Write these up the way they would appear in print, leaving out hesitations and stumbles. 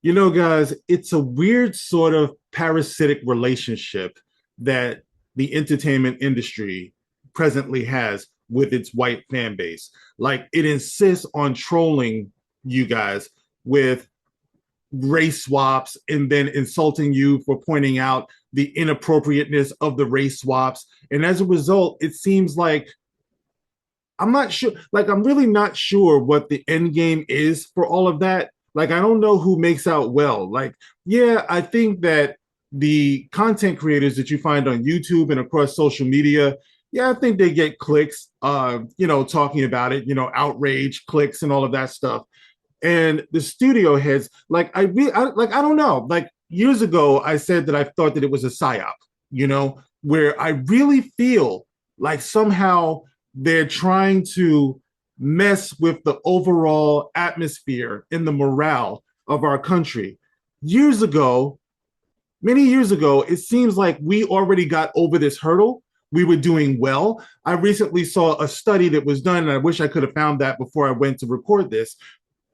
You know, guys, it's a weird sort of parasitic relationship that the entertainment industry presently has with its white fan base. Like, it insists on trolling you guys with race swaps and then insulting you for pointing out the inappropriateness of the race swaps. And as a result, it seems like I'm not sure, like, I'm really not sure what the end game is for all of that. Like, I don't know who makes out well. Like, yeah, I think that the content creators that you find on YouTube and across social media, yeah, I think they get clicks, talking about it, outrage, clicks, and all of that stuff. And the studio heads, I don't know. Like, years ago, I said that I thought that it was a psyop, where I really feel like somehow they're trying to mess with the overall atmosphere and the morale of our country. Years ago, many years ago, it seems like we already got over this hurdle. We were doing well. I recently saw a study that was done, and I wish I could have found that before I went to record this.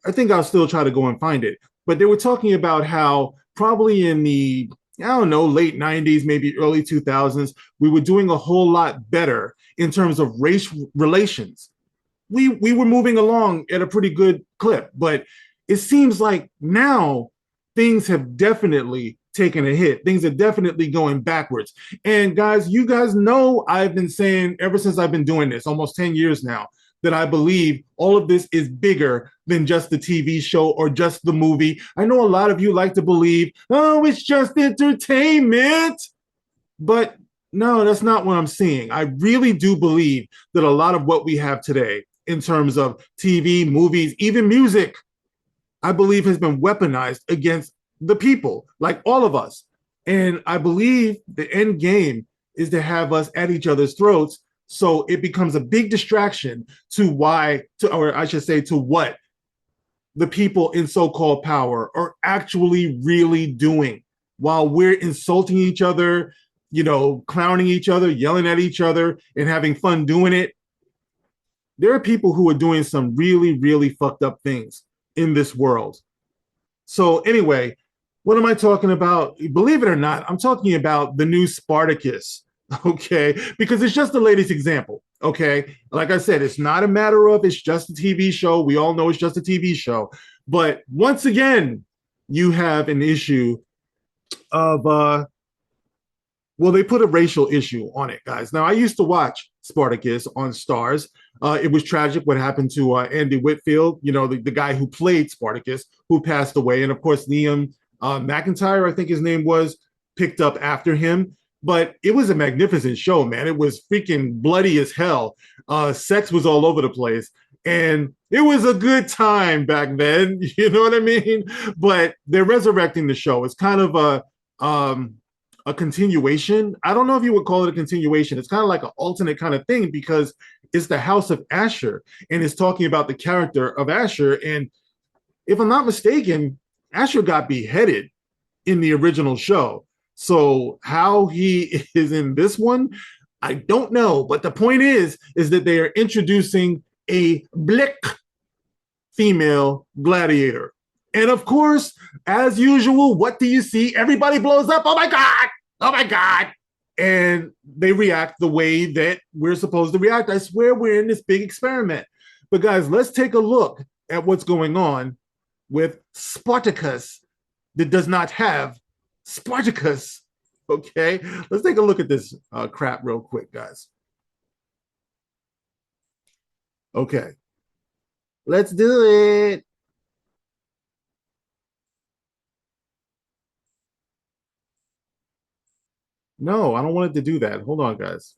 I think I'll still try to go and find it. But they were talking about how probably in the, I don't know, late 90s, maybe early 2000s, we were doing a whole lot better in terms of race relations. We were moving along at a pretty good clip, but it seems like now things have definitely taken a hit. Things are definitely going backwards. And guys, you guys know I've been saying ever since I've been doing this, almost 10 years now, that I believe all of this is bigger than just the TV show or just the movie. I know a lot of you like to believe, oh, it's just entertainment. But no, that's not what I'm seeing. I really do believe that a lot of what we have today in terms of TV, movies, even music, I believe has been weaponized against the people, like all of us. And I believe the end game is to have us at each other's throats. So it becomes a big distraction to or I should say, to what the people in so-called power are actually really doing while we're insulting each other, clowning each other, yelling at each other, and having fun doing it. There are people who are doing some really, really fucked up things in this world. So anyway, what am I talking about? Believe it or not, I'm talking about the new Spartacus, okay? Because it's just the latest example, okay? Like I said, it's not a matter of it's just a TV show. We all know it's just a TV show. But once again, you have an issue of well, they put a racial issue on it, guys. Now, I used to watch Spartacus on Stars. It was tragic what happened to Andy Whitfield, the guy who played Spartacus, who passed away. And of course, Liam McIntyre, I think his name was, picked up after him. But it was a magnificent show, man. It was freaking bloody as hell. Sex was all over the place. And it was a good time back then. You know what I mean? But they're resurrecting the show. It's kind of a continuation. I don't know if you would call it a continuation. It's kind of like an alternate kind of thing because it's the House of Asher and it's talking about the character of Asher. And if I'm not mistaken, Asher got beheaded in the original show. So how he is in this one, I don't know. But the point is that they are introducing a Blek female gladiator. And of course, as usual, what do you see? Everybody blows up. Oh my God. Oh my God. And they react the way that we're supposed to react. I swear we're in this big experiment. But guys, let's take a look at what's going on with Spartacus that does not have Spartacus. Okay, let's take a look at this crap real quick, guys. Okay, let's do it. No, I don't want it to do that. Hold on, guys.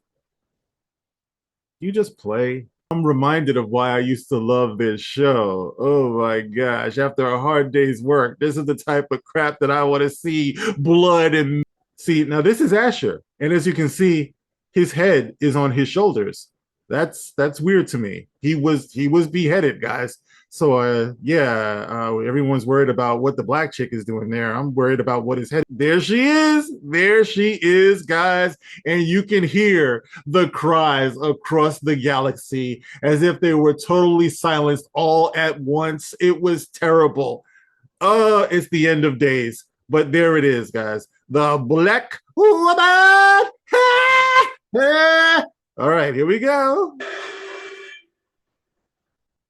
You just play. I'm reminded of why I used to love this show. Oh my gosh. After a hard day's work, this is the type of crap that I want to see. Blood and see. Now this is Asher. And as you can see, his head is on his shoulders. That's weird to me. He was beheaded, guys. So everyone's worried about what the black chick is doing there. I'm worried about what his head. There she is. There she is, guys. And you can hear the cries across the galaxy as if they were totally silenced all at once. It was terrible. It's the end of days. But there it is, guys. The Blek Woman. All right, here we go.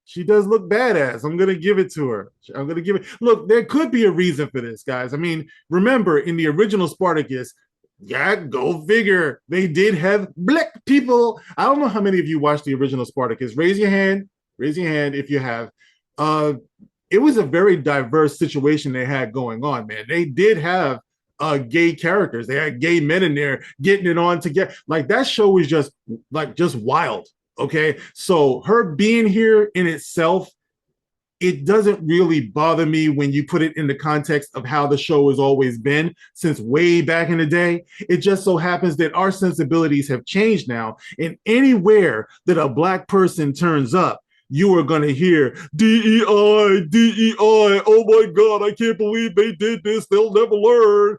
She does look badass. I'm gonna give it to her. I'm gonna give it. Look, there could be a reason for this, guys. I mean, remember in the original Spartacus, yeah, go figure. They did have black people. I don't know how many of you watched the original Spartacus. Raise your hand. Raise your hand if you have. Uh, it was a very diverse situation they had going on, man. They did have gay characters. They had gay men in there getting it on together. Like that show was just wild. Okay, so her being here in itself, it doesn't really bother me when you put it in the context of how the show has always been since way back in the day. It just so happens that our sensibilities have changed now, and anywhere that a black person turns up, you are going to hear DEI, DEI. Oh my God, I can't believe they did this. They'll never learn.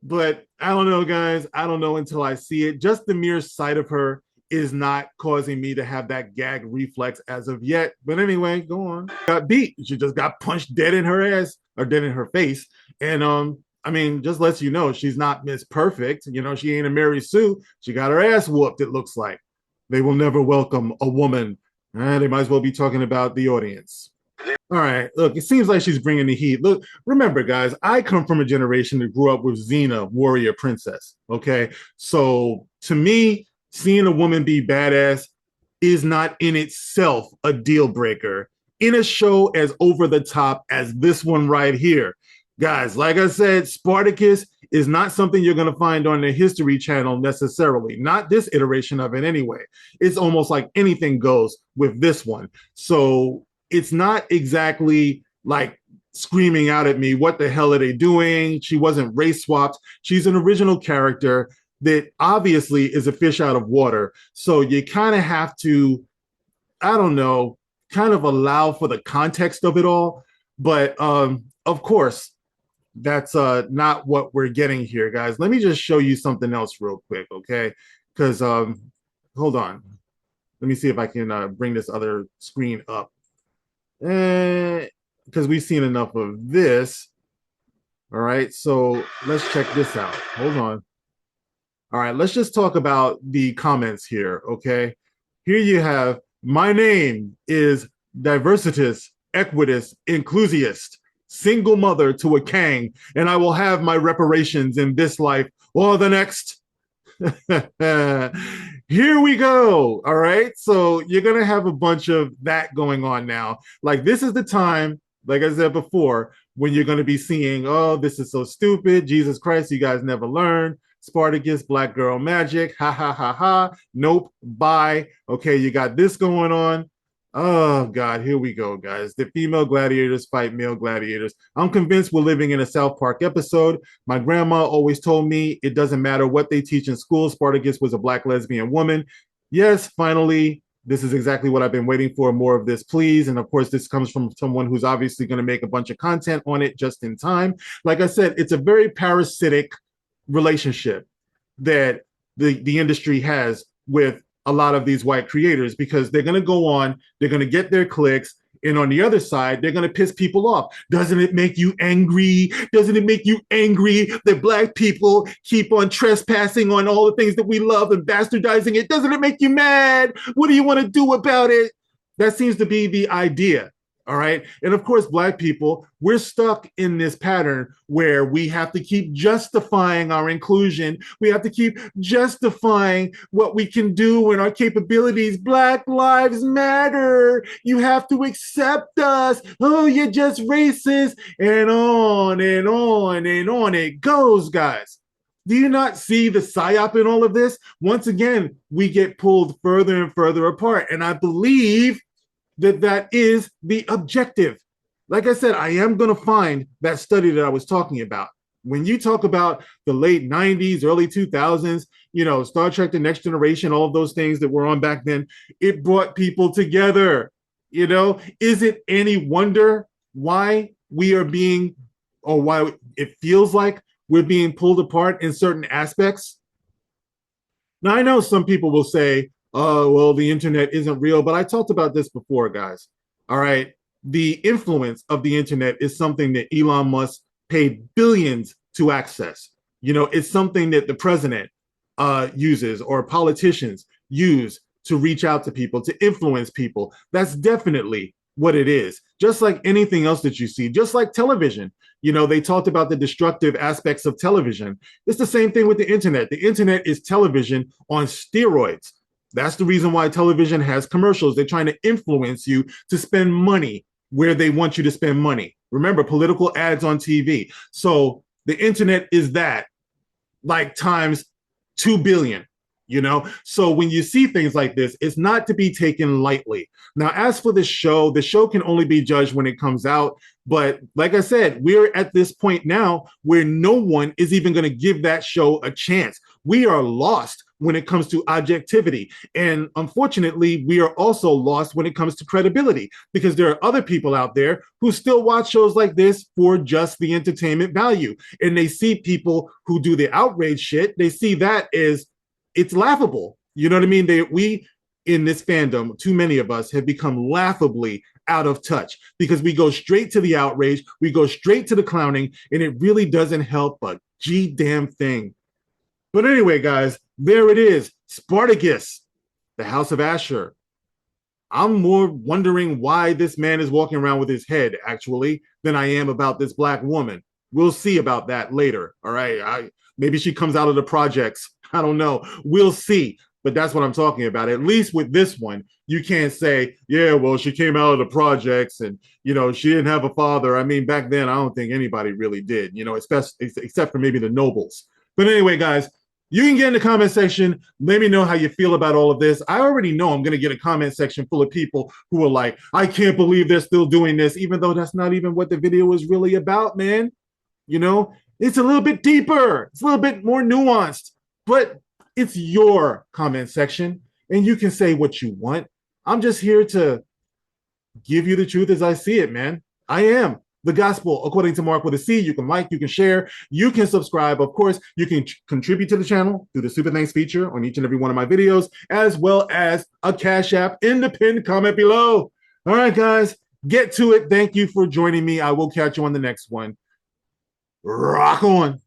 But I don't know, guys. I don't know until I see it. Just the mere sight of her is not causing me to have that gag reflex as of yet. But anyway, go on. Got beat. She just got punched dead in her ass or dead in her face. And I mean, just lets you know she's not Miss Perfect. You know, she ain't a Mary Sue. She got her ass whooped, it looks like. They will never welcome a woman. They might as well be talking about the audience. All right, look, it seems like she's bringing the heat. Look, remember, guys, I come from a generation that grew up with Xena, warrior princess. Okay, so to me, seeing a woman be badass is not in itself a deal breaker in a show as over the top as this one right here. Guys, like I said, Spartacus is not something you're going to find on the History Channel necessarily. Not this iteration of it anyway. It's almost like anything goes with this one. So it's not exactly like screaming out at me, what the hell are they doing? She wasn't race swapped. She's an original character that obviously is a fish out of water. So you kind of have to, I don't know, kind of allow for the context of it all. But of course, that's not what we're getting here, guys. Let me just show you something else real quick, okay? Because hold on. Let me see if I can bring this other screen up. Because we've seen enough of this. All right, so let's check this out. Hold on. All right, let's just talk about the comments here, okay? Here you have, my name is Diversitas, Equitus, Inclusiist, single mother to a Kang, and I will have my reparations in this life or the next. Here we go. All right. So you're going to have a bunch of that going on now. Like this is the time, like I said before, when you're going to be seeing, oh, this is so stupid. Jesus Christ, you guys never learn. Spartacus, black girl magic. Ha ha ha ha. Nope. Bye. Okay. You got this going on. Oh, God, here we go, guys. The female gladiators fight male gladiators. I'm convinced we're living in a South Park episode. My grandma always told me it doesn't matter what they teach in school. Spartacus was a black lesbian woman. Yes, finally, this is exactly what I've been waiting for. More of this, please. And of course, this comes from someone who's obviously going to make a bunch of content on it just in time. Like I said, it's a very parasitic relationship that the industry has with a lot of these white creators, because they're going to go on, they're going to get their clicks, and on the other side, they're going to piss people off. Doesn't it make you angry? Doesn't it make you angry that black people keep on trespassing on all the things that we love and bastardizing it? Doesn't it make you mad? What do you want to do about it? That seems to be the idea. All right. And of course, black people, we're stuck in this pattern where we have to keep justifying our inclusion. We have to keep justifying what we can do and our capabilities. Black lives matter. You have to accept us. Oh, you're just racist. And on and on and on it goes, guys. Do you not see the psyop in all of this? Once again, we get pulled further and further apart. And I believe that is the objective. Like I said, I am going to find that study that I was talking about. When you talk about the late 90s, early 2000s, you know, Star Trek, The Next Generation, all of those things that were on back then, it brought people together. You know, is it any wonder why we are being, or why it feels like we're being pulled apart in certain aspects? Now, I know some people will say, oh, well, the internet isn't real, but I talked about this before, guys. All right. the influence of the internet is something that Elon Musk paid billions to access. You know, it's something that the president uses or politicians use to reach out to people, to influence people. That's definitely what it is. Just like anything else that you see, just like television. You know, they talked about the destructive aspects of television. It's the same thing with the internet. The internet is television on steroids. That's the reason why television has commercials. They're trying to influence you to spend money where they want you to spend money. Remember, political ads on TV. So the internet is that, like, times 2 billion, you know? So when you see things like this, it's not to be taken lightly. Now, as for the show can only be judged when it comes out. But like I said, we're at this point now where no one is even going to give that show a chance. We are lost when it comes to objectivity. And unfortunately, we are also lost when it comes to credibility, because there are other people out there who still watch shows like this for just the entertainment value. And they see people who do the outrage shit. They see that as it's laughable. You know what I mean? We in this fandom, too many of us have become laughably out of touch because we go straight to the outrage, we go straight to the clowning, and it really doesn't help a G damn thing. But anyway, guys, there it is. Spartacus, the House of Asher. I'm more wondering why this man is walking around with his head, actually, than I am about this Black woman. We'll see about that later, all right? Maybe she comes out of the projects. I don't know. We'll see. But that's what I'm talking about. At least with this one, you can't say, yeah, well, she came out of the projects and, you know, she didn't have a father. I mean, back then, I don't think anybody really did, you know, except for maybe the nobles. But anyway, guys, you can get in the comment section. Let me know how you feel about all of this. I already know I'm going to get a comment section full of people who are like, I can't believe they're still doing this, even though that's not even what the video is really about, man. You know, it's a little bit deeper. It's a little bit more nuanced, but it's your comment section and you can say what you want. I'm just here to give you the truth as I see it, man. I am the gospel according to Mark with a C. You can like, you can share, you can subscribe. Of course, you can contribute to the channel through the Super Thanks feature on each and every one of my videos, as well as a Cash App in the pinned comment below. All right, guys, get to it. Thank you for joining me. I will catch you on the next one. Rock on.